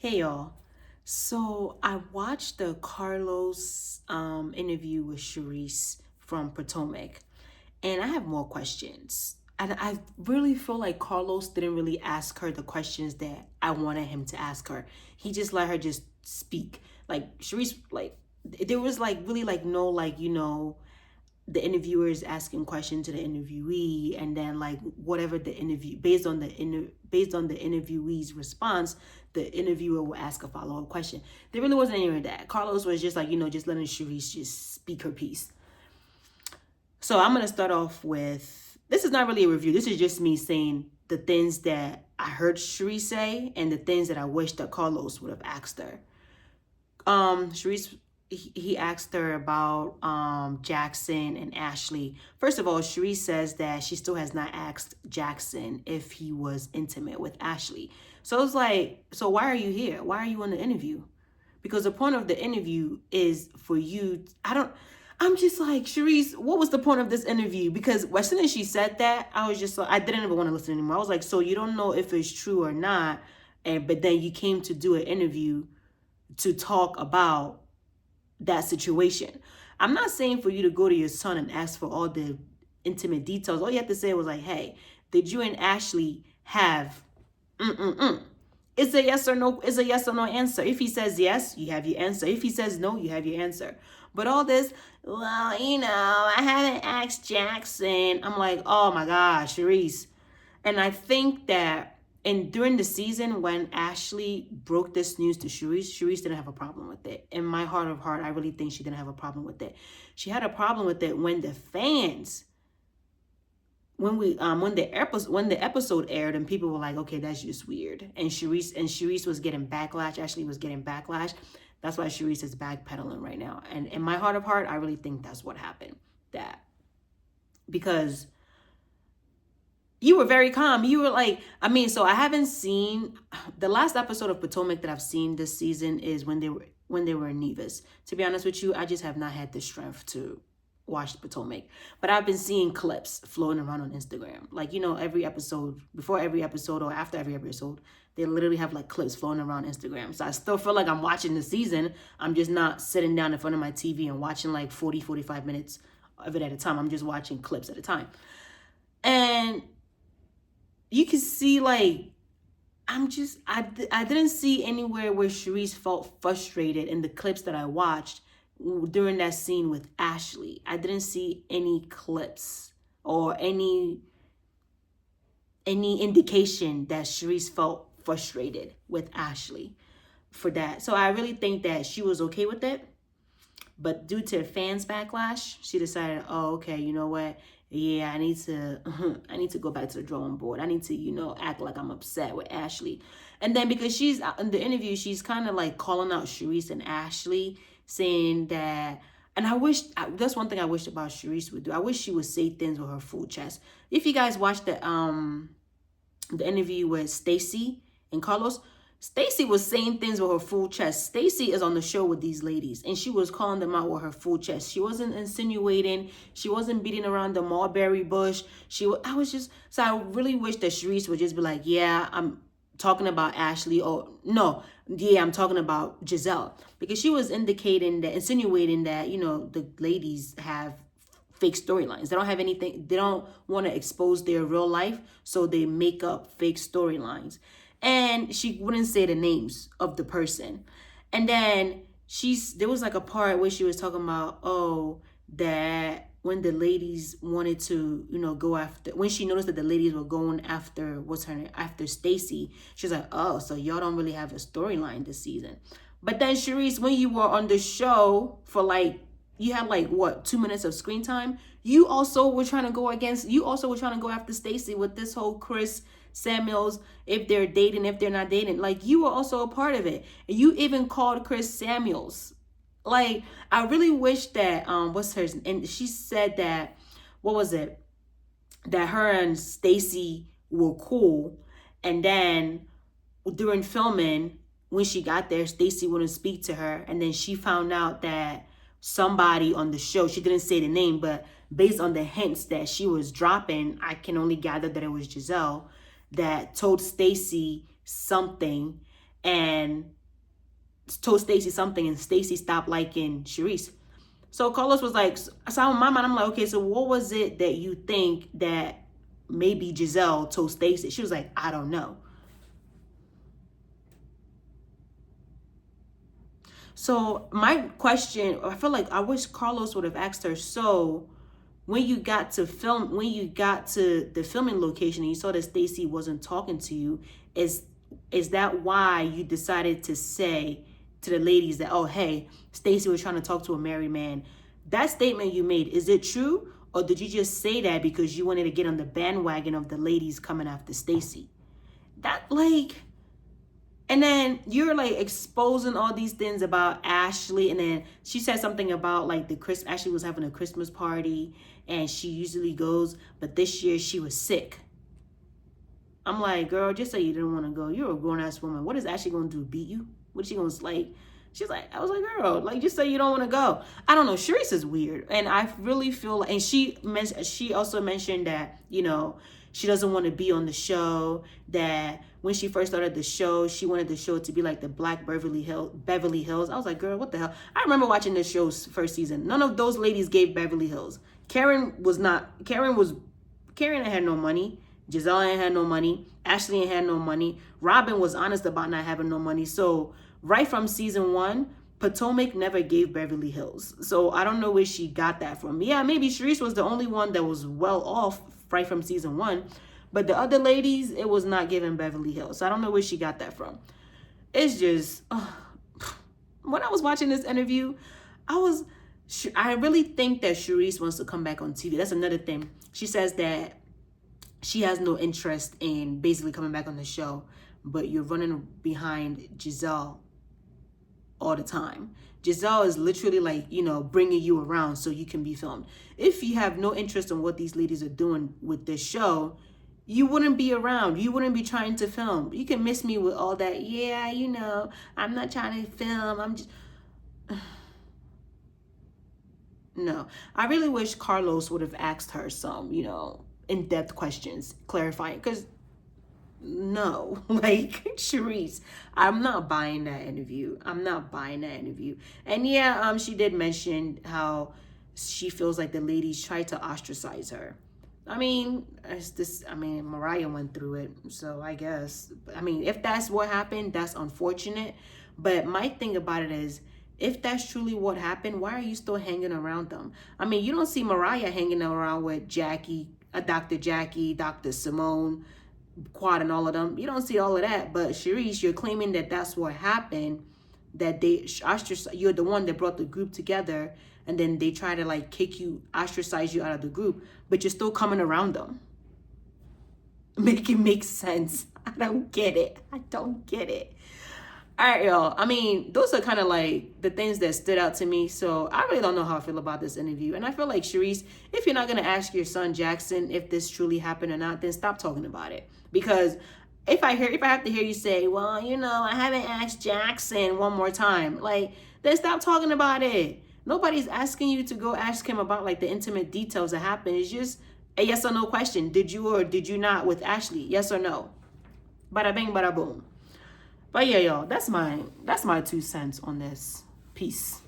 Hey y'all. So I watched the Carlos interview with Charrisse from Potomac, and I have more questions. And I really feel like Carlos didn't really ask her the questions that I wanted him to ask her. He just let her just speak. Like Charrisse, like there was like really like no like the interviewer is asking question to the interviewee, and then like whatever the interview based on the interviewee's response, the interviewer will ask a follow-up question. There really wasn't any of that. Carlos was just like just letting Charrisse just speak her piece. So I'm gonna start off with, this is not really a review, this is just me saying the things that I heard Charrisse say and the things that I wish that Carlos would have asked her. Charrisse, he asked her about Jackson and Ashley. First of all, Charrisse says that she still has not asked Jackson if he was intimate with Ashley. So it's like, so why are you here? Why are you on the interview? Because the point of the interview is for you. I'm just like, Charrisse, what was the point of this interview? Because as soon as she said that, I was just like, I didn't even want to listen anymore. I was like, so you don't know if it's true or not, but then you came to do an interview to talk about that situation. I'm not saying for you to go to your son and ask for all the intimate details. All you have to say was like, hey, did you and Ashley have It's a yes or no, it's a yes or no answer. If he says yes, you have your answer. If he says no, you have your answer. But all this, well, I haven't asked Jackson. I'm like, oh my gosh, Charrisse. And I think that during the season when Ashley broke this news to Charrisse didn't have a problem with it. In my heart of heart, I really think she didn't have a problem with it. She had a problem with it when the fans, when the episode aired and people were like, okay, that's just weird. And Charrisse was getting backlash. Ashley was getting backlash. That's why Charrisse is backpedaling right now. And in my heart of heart, I really think that's what happened. Because you were very calm. You were like, so I haven't seen the last episode of Potomac that I've seen this season is when they were in Nevis. To be honest with you, I just have not had the strength to watch Potomac. But I've been seeing clips floating around on Instagram. Like, every episode, before every episode or after every episode, they literally have like clips floating around Instagram. So I still feel like I'm watching the season. I'm just not sitting down in front of my TV and watching like 45 minutes of it at a time. I'm just watching clips at a time. And you can see like, I didn't see anywhere where Charrisse felt frustrated in the clips that I watched during that scene with Ashley. I didn't see any clips or any indication that Charrisse felt frustrated with Ashley for that. So I really think that she was okay with it. But due to fans' backlash, she decided, oh, okay, you know what? Yeah, I need to go back to the drawing board. I need to, act like I'm upset with Ashley. And then because she's in the interview, she's kind of like calling out Charrisse and Ashley, saying that, and that's one thing I wish about Charrisse would do. I wish she would say things with her full chest. If you guys watched the interview with Stacy and Carlos, Stacy was saying things with her full chest. Stacy is on the show with these ladies, and she was calling them out with her full chest. She wasn't insinuating. She wasn't beating around the mulberry bush. So I really wish that Charrisse would just be like, yeah, I'm talking about Ashley, or no, yeah, I'm talking about Giselle. Because she was insinuating that, the ladies have fake storylines. They don't have anything, they don't want to expose their real life, so they make up fake storylines. And she wouldn't say the names of the person. And then there was like a part where she was talking about, that when the ladies wanted to, go after, when she noticed that the ladies were going after, after Stacy, she was like, oh, so y'all don't really have a storyline this season. But then Charrisse, when you were on the show for you had 2 minutes of screen time, you also were trying to go after Stacy with this whole Chris Samuels, if they're dating, if they're not dating. Like, you were also a part of it. And you even called Chris Samuels. Like, I really wish that, what's hers? And she said that, what was it? That her and Stacy were cool. And then during filming, when she got there, Stacy wouldn't speak to her. And then she found out that somebody on the show, she didn't say the name, but based on the hints that she was dropping, I can only gather that it was Giselle that told Stacy something. and told Stacey something, and Stacey stopped liking Charrisse. So Carlos was like, so in my mind, I'm like, okay, so what was it that you think that maybe Giselle told Stacey? She was like, I don't know. So my question, I feel like I wish Carlos would have asked her, so when you got to the filming location and you saw that Stacey wasn't talking to you, is that why you decided to say to the ladies that, oh, hey, Stacey was trying to talk to a married man? That statement you made, is it true? Or did you just say that because you wanted to get on the bandwagon of the ladies coming after Stacey? That, like, and then you're like exposing all these things about Ashley. And then she said something about like Ashley was having a Christmas party and she usually goes, but this year she was sick. I'm like, girl, just say you didn't want to go. You're a grown ass woman. What is Ashley going to do? Beat you? What is she going to like? She's like, I was like, girl, like, just say you don't want to go. I don't know. Charrisse is weird. And I really feel like, and she also mentioned that, you know, she doesn't want to be on the show, that when she first started the show, she wanted the show to be like the Black Beverly Hills. I was like, girl, what the hell? I remember watching this show's first season. None of those ladies gave Beverly Hills. Karen had no money. Giselle ain't had no money. Ashley ain't had no money. Robin was honest about not having no money. So right from season 1, Potomac never gave Beverly Hills. So I don't know where she got that from. Yeah, maybe Charrisse was the only one that was well off right from season 1. But the other ladies, it was not given Beverly Hills. So I don't know where she got that from. It's just, when I was watching this interview, I really think that Charrisse wants to come back on TV. That's another thing. She says that she has no interest in basically coming back on the show, but you're running behind Giselle all the time. Giselle is literally like, you know, bringing you around so you can be filmed. If you have no interest in what these ladies are doing with this show, you wouldn't be around. You wouldn't be trying to film. You can miss me with all that, yeah, you know, I'm not trying to film. I'm just... No. I really wish Carlos would have asked her some, you know, in-depth questions, clarifying, because no, like, Charrisse, I'm not buying that interview. I'm not buying that interview. And yeah, she did mention how she feels like the ladies tried to ostracize her. I mean, Mariah went through it, so I guess. I mean, if that's what happened, that's unfortunate. But my thing about it is, if that's truly what happened, why are you still hanging around them? I mean, you don't see Mariah hanging around with Jackie, Dr. Jackie, Dr. Simone, Quad, and all of them. You don't see all of that. But Charrisse, you're claiming that that's what happened, that you're the one that brought the group together, and then they try to like ostracize you out of the group, but you're still coming around them. Make it make sense. I don't get it. I don't get it. All right, y'all. I mean, those are kind of like the things that stood out to me. So I really don't know how I feel about this interview. And I feel like, Charrisse, if you're not going to ask your son Jackson if this truly happened or not, then stop talking about it. Because if I have to hear you say, well, you know, I haven't asked Jackson one more time, like, then stop talking about it. Nobody's asking you to go ask him about like the intimate details that happened. It's just a yes or no question. Did you or did you not with Ashley? Yes or no? Bada bing, bada boom. But yeah, y'all, that's my 2 cents on this. Peace.